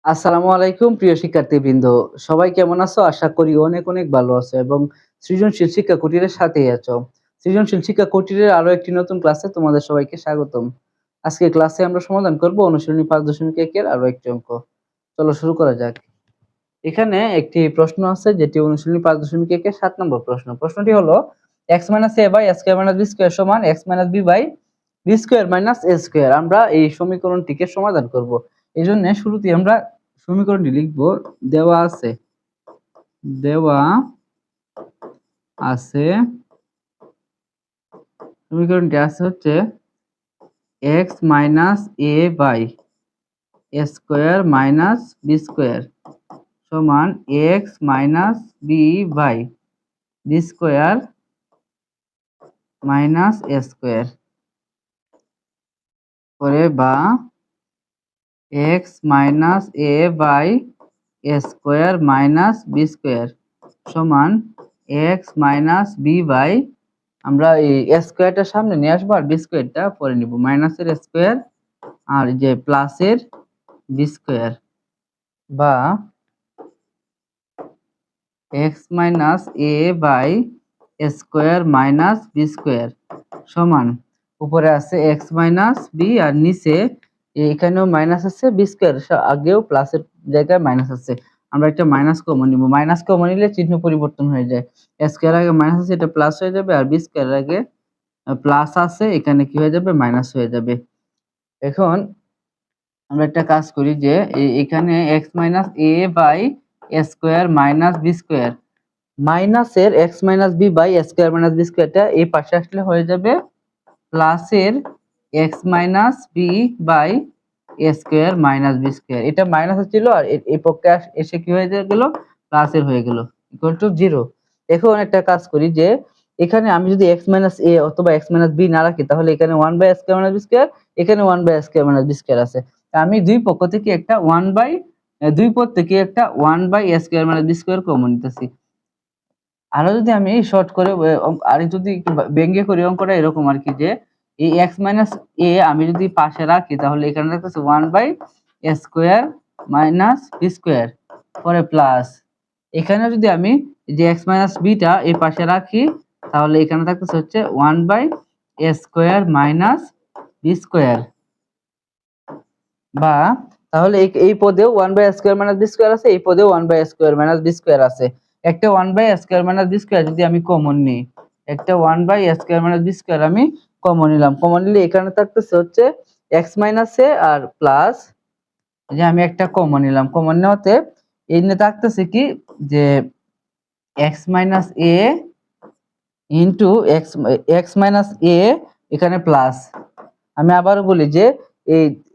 আসসালামু আলাইকুম প্রিয় শিক্ষার্থীবৃন্দ। সবাই কেমন আছো? আশা করি অনেক অনেক ভালো আছো এবং সৃজনশীল শিক্ষা কুটিরের সাথেই আছো। সৃজনশীল শিক্ষা কুটিরের আরো একটি নতুন ক্লাসে তোমাদের সবাইকে স্বাগতম। আজকে ক্লাসে আমরা সমাধান করব অনুশীলনী 5.1 এর আরো একটি অঙ্ক। চলো শুরু করা যাক। এখানে একটি প্রশ্ন আছে যেটি অনুশীলনী 5.1 এর 7 নম্বর প্রশ্ন। প্রশ্নটি হলো x - a / a² - b² = x - b / b² - a²। আমরা এই সমীকরণটিকে সমাধান করব। এজন্য শুরুতেই আমরা সমীকরণটি লিখব। দেওয়া আছে সমীকরণটি আছে হচ্ছে x - a / a² - b² সমান x - b / b² - a² করে বা x - a / a² - b² সমান x - b আমরা এই স্কয়ারটা সামনে নিয়ে আসবো আর বি স্কয়ারটা পরে নিব। মাইনাসের স্কয়ার আর যে প্লাসের বি স্কয়ার বা x - a / a² - b² সমান উপরে আছে x - b আর নিচে এখানেও মাইনাস আছে, বি² আগেও প্লাসের জায়গায় মাইনাস আছে। আমরা একটা মাইনাস কমন নিব। মাইনাস কমন নিলে চিহ্ন পরিবর্তন হয়ে যায়। স্কয়ার আগে মাইনাস আছে, এটা প্লাস হয়ে যাবে, আর বি² আগে প্লাস আছে, এখানে কি হয়ে যাবে? মাইনাস হয়ে যাবে। এখন আমরা একটা কাজ করি যে এখানে x - a / a² - b² মাইনাসের x - b / a² - b² টা এই পাশে আসলে হয়ে যাবে প্লাসের x - b / a² - b²। এটা মাইনাস ছিল আর এই পক্ষে এসে কি হয়ে গেল? প্লাসের হয়ে গেল, ইকুয়াল টু 0। এখন একটা কাজ করি যে এখানে আমি যদি x - a অথবা x - b না রাখি, তাহলে এখানে 1/a² - b², এখানে 1/a² - b² আছে। আমি দুই পক্ষ থেকে একটা 1/a² - b² কমন নিতেছি। আরো যদি আমি শর্ট করে আর যদি একটু ব্যঙ্গে করি অঙ্কটা এরকম আর কি, যে এই x - a আমি যদি পাশে রাখি, তাহলে এখানে থাকতেছে 1/a² - b² পরে প্লাস এখানে যদি আমি যে x - b টা এই পাশে রাখি, তাহলে এখানে থাকতেছে হচ্ছে 1/a² - b² বা তাহলে এই পদেও 1/a² - b² আছে, এই পদেও 1/a² - b² আছে। একটা 1/a² - b² যদি আমি কমন নিই, একটা 1/a² - b² আমি কমন নিলাম। কমন নিলে এখানে থাকতেছে হচ্ছে x - a আর প্লাস যে আমি একটা কমন নিলাম। কমন নেওয়াতে এখানে থাকতেছে কি যে x - a into x - a এখানে প্লাস। আমি আবারও বলি যে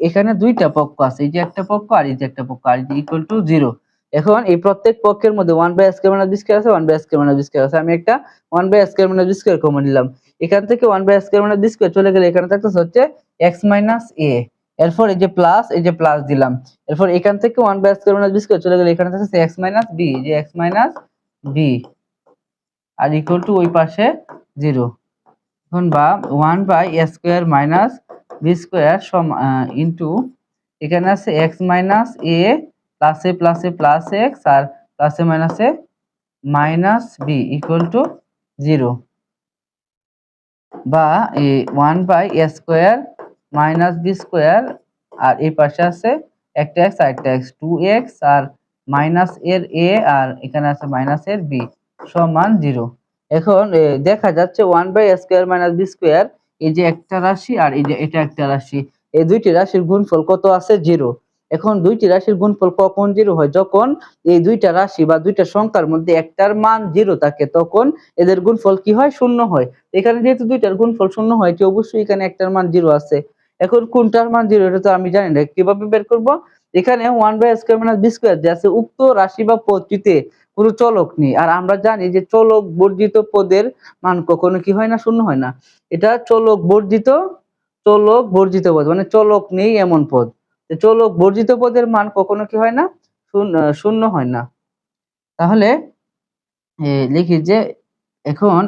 এখানে দুইটা পক্ষ আছে, এই যে একটা পক্ষ আর এই যে একটা পক্ষ, আর ইকুয়াল টু 0। এখন এই প্রত্যেক পক্ষের মধ্যে 1/a² - b² আছে, 1/a² - b² আছে। আমি একটা 1/a² - b² কমন নিলাম। এখান থেকে 1/a² - b² চলে গেলে এখানে থাকতেছে হচ্ছে x - a। এরপর এই যে প্লাস দিলাম। এরপর এখান থেকে 1/a² - b² চলে গেলে এখানে থাকতেছে x - b, যে x - b আর ইকুয়াল টু ওই পাশে 0। এখন বা 1/a² - b² ইনটু এখানে আছে x - a প্লাসে প্লাসে প্লাস x আর প্লাসে মাইনাসে মাইনাস b ইকুয়াল টু 0 বা 1/a² - b² আর এই পাশে আছে একটা x আর একটা x, 2x আর মাইনাস এর a আর এখানে আছে মাইনাস এর b সমান 0। এখন দেখা যাচ্ছে 1/a² - b² এই যে একটা রাশি আর এই যে এটা একটা রাশি, এই দুইটি রাশির গুণফল কত আছে? 0। এখন দুইটি রাশির গুণফল কখন 0 হয়? যখন এই দুইটা রাশি বা দুইটা সংখ্যার মধ্যে একটার মান 0 থাকে, তখন এদের গুণফল কি হয়? 0 হয়। এখানে যেহেতু দুইটার গুণফল 0 হয়, এটি অবশ্যই এখানে একটার মান 0 আছে। এখন কোনটার মান 0 এটা তো আমি জানি না, কিভাবে বের করব? এখানে 1/a² - b² যে আছে, উক্ত রাশি বা পদটিতে কোনো চলক নেই। আর আমরা জানি যে চলক বর্জিত পদের মান কখনো কি হয় না? 0 হয় না। এটা চলক বর্জিত পদ, মানে চলক নেই এমন পদ। চলক বর্জিত পদের মান কখনো কি হয় না? 0 হয় না। তাহলে লিখি যে এখন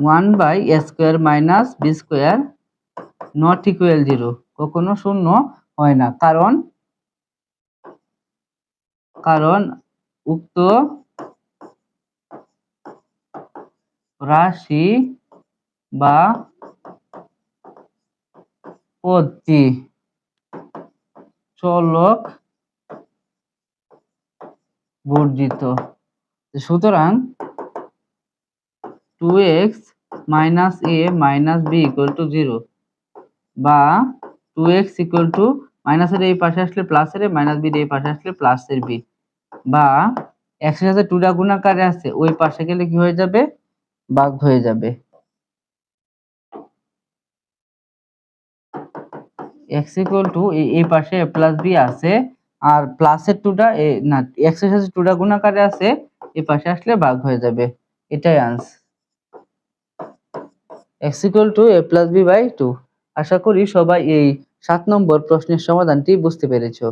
1/a² - b² নট ইকুয়াল 0 কখনো শূন্য হয় না, কারণ উক্ত রাশি বা পদটি চলক বর্জিত। সুতরাং 2x minus a minus b equal to 0 বা 2x equal to মাইনাস এর এই পাশে আসলে প্লাস এর মাইনাস বি এর এই পাশে আসলে প্লাস এর বি, বা x এর সাথে 2 টা গুণাকারে আছে ওই পাশে গেলে কি হয়ে যাবে, ভাগ হয়ে যাবে। x equal to এই পাশে a plus b আছে আর প্লাসের 2টা না x এর সাথে 2 টা গুণাকারে আছে এই পাশে আসলে ভাগ হয়ে যাবে, এটাই answer. x equal to a plus b by 2। আশা করি সবাই এই 7 নম্বর প্রশ্নের সমাধানটি বুঝতে পেরেছো।